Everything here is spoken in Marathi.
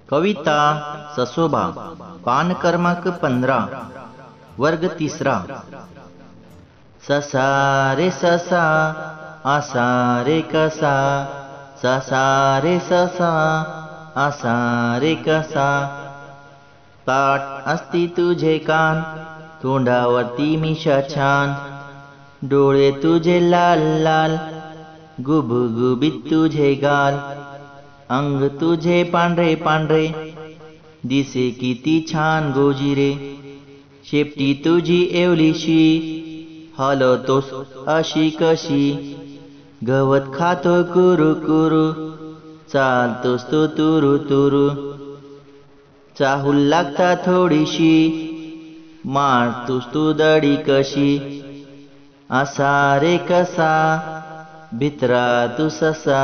कविता ससोबा पान क्रमांक 15 वर्ग तिसरा। ससा रे ससा आसा रे कसा, ससा रे ससा आसा रे कसा। ताट असती तुझे कान, तोंडावरती मिशा छान, डोळे तुझे लाल लाल, गुबगुबीत तुझे गाल, अंग तुझे पांढरे पांढरे, दिसे किती छान गोजिरे। शेपटी तुझी एवलीशी, हलतोस अशी कशी, गवत खातो कुरू कुरू, चालतोस तो तुरू तुरू। चाहूल लागता थोडीशी, मारतोस तू दडी कशी। असा रे कसा भित्रा तू ससा,